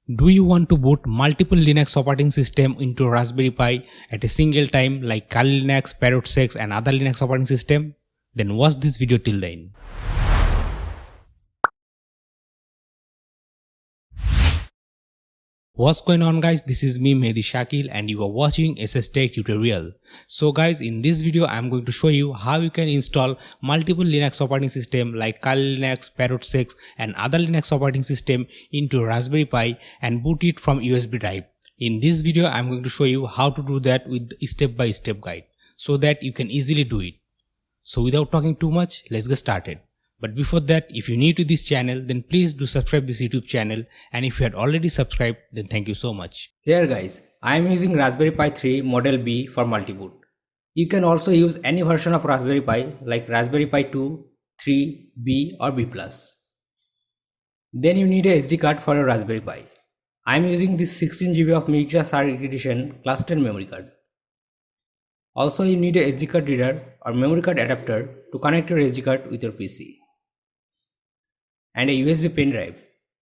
Do you want to boot multiple Linux operating system into Raspberry Pi at a single time like Kali Linux, Parrot 6 and other Linux operating system? Then watch this video till the end. What's going on guys, this is me Mehdi Shakil and you are watching SS Tech tutorial. So guys, in this video I am going to show you how you can install multiple Linux operating system like Kali Linux, Parrot 6 and other Linux operating system into Raspberry Pi and boot it from USB drive. In this video I am going to show you how to do that with step-by-step guide so that you can easily do it. So without talking too much, let's get started. But before that, if you're new to this channel, then please do subscribe this YouTube channel, and if you had already subscribed, then thank you so much. Here guys, I am using Raspberry Pi 3 Model B for multi-boot. You can also use any version of Raspberry Pi like Raspberry Pi 2, 3, B or B+. Then you need a SD card for your Raspberry Pi. I am using this 16 GB of Mixa SAR Edition Class 10 memory card. Also you need a SD card reader or memory card adapter to connect your SD card with your PC. And a USB pen drive.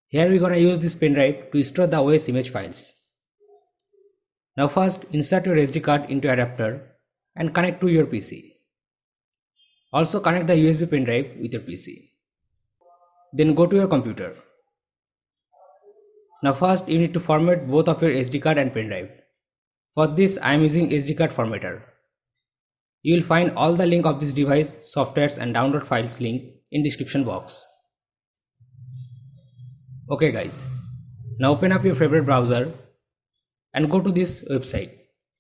Here we are gonna use this pen drive to store the OS image files. Now first insert your SD card into adapter and connect to your PC. Also connect the USB pen drive with your PC. Then go to your computer. Now first you need to format both of your SD card and pen drive. For this I am using SD card formatter. You will find all the link of this device, softwares and download files link in description box. Okay guys, now open up your favorite browser and go to this website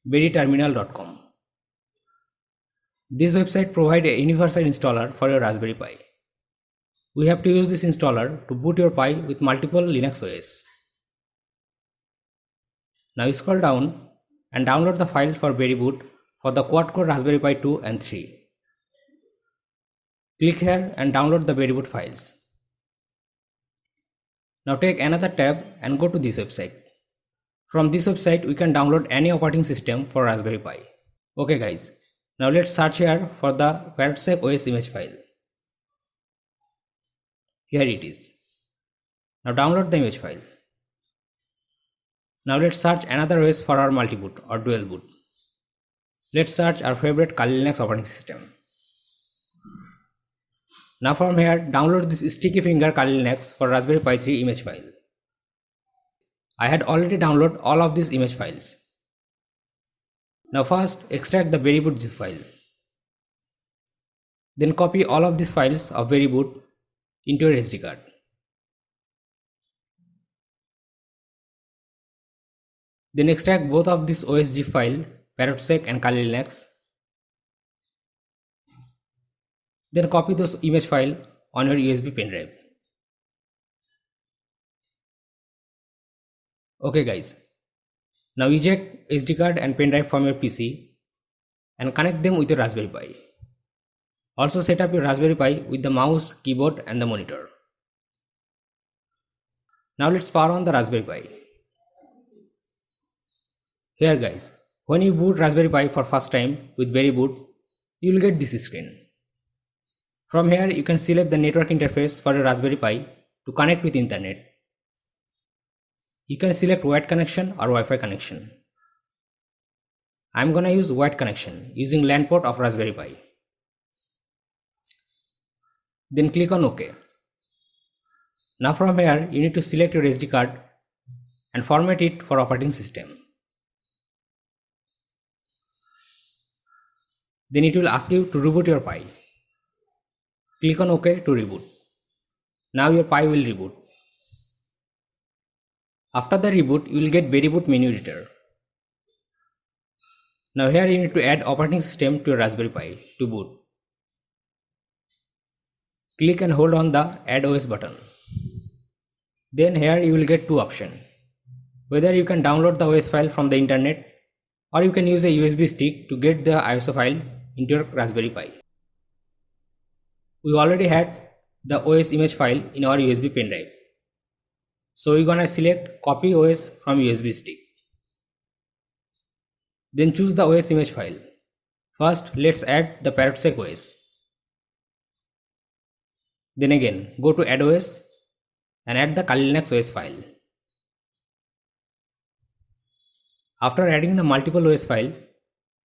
berryterminal.com. This website provides a universal installer for your Raspberry Pi. We have to use this installer to boot your Pi with multiple Linux OS. Now scroll down and download the file for Berryboot for the quad-core Raspberry Pi 2 and 3. Click here and download the Berryboot files. Now take another tab and go to this website. From this website we can download any operating system for Raspberry Pi. Okay guys, now let's search here for the Parrot OS image file. Here it is. Now download the image file. Now let's search another OS for our multi-boot or dual boot. Let's search our favorite Kali Linux operating system. Now from here, download this sticky finger Kali Linux for Raspberry Pi 3 image file. I had already downloaded all of these image files. Now first, extract the Berryboot zip file. Then copy all of these files of Berryboot into your SD card. Then extract both of this OS zip file, Parrot and Kali Linux. Then copy those image file on your USB pen drive. Okay guys, now eject SD card and pen drive from your PC and connect them with your Raspberry Pi. Also set up your Raspberry Pi with the mouse, keyboard and the monitor. Now let's power on the Raspberry Pi. Here guys, when you boot Raspberry Pi for first time with Berryboot, you will get this screen. From here you can select the network interface for your Raspberry Pi to connect with internet. You can select wired connection or Wi-Fi connection. I am gonna use wired connection using LAN port of Raspberry Pi. Then click on OK. Now from here you need to select your SD card and format it for operating system. Then it will ask you to reboot your Pi. Click on OK to reboot. Now your Pi will reboot. After the reboot, you will get Berryboot menu editor. Now here you need to add operating system to your Raspberry Pi to boot. Click and hold on the Add OS button. Then here you will get two options. Whether you can download the OS file from the internet or you can use a USB stick to get the ISO file into your Raspberry Pi. We already had the OS image file in our USB pen drive. So we're gonna select copy OS from USB stick. Then choose the OS image file. First let's add the Parrot OS. Then again go to add OS and add the Kali Linux OS file. After adding the multiple OS file,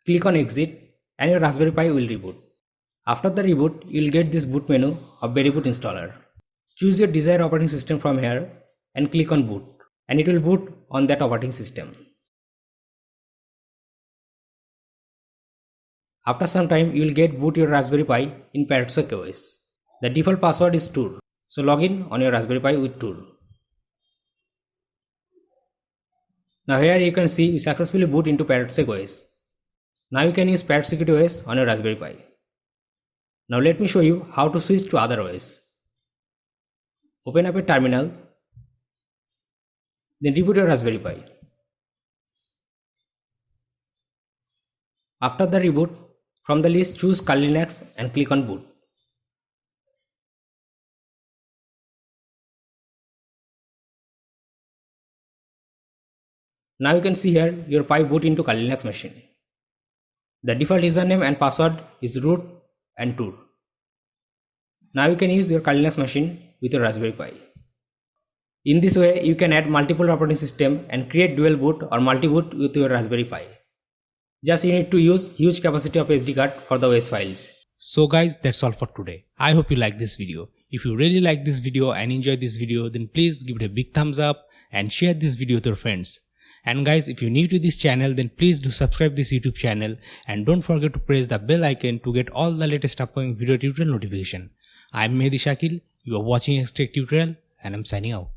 click on exit and your Raspberry Pi will reboot. After the reboot, you will get this boot menu of Berryboot installer. Choose your desired operating system from here and click on boot, and it will boot on that operating system. After some time, you will get boot your Raspberry Pi in Parrot's OS. The default password is tour, so log in on your Raspberry Pi with tour. Now here you can see you successfully boot into Parrot's OS. Now you can use Parrot Security OS on your Raspberry Pi. Now let me show you how to switch to other OS. Open up a terminal, then reboot your Raspberry Pi. After the reboot, from the list choose Kali Linux and click on boot. Now you can see here your Pi boot into Kali Linux machine. The default username and password is root and tour. Now you can use your Kali Linux machine with your Raspberry Pi. In this way, you can add multiple operating system and create dual boot or multi-boot with your Raspberry Pi. Just you need to use huge capacity of SD card for the OS files. So guys, that's all for today. I hope you like this video. If you really like this video and enjoy this video, then please give it a big thumbs up and share this video with your friends. And guys, if you're new to this channel, then please do subscribe this YouTube channel and don't forget to press the bell icon to get all the latest upcoming video tutorial notification. I'm Mehdi Shakil, you are watching Extech Tutorial and I'm signing out.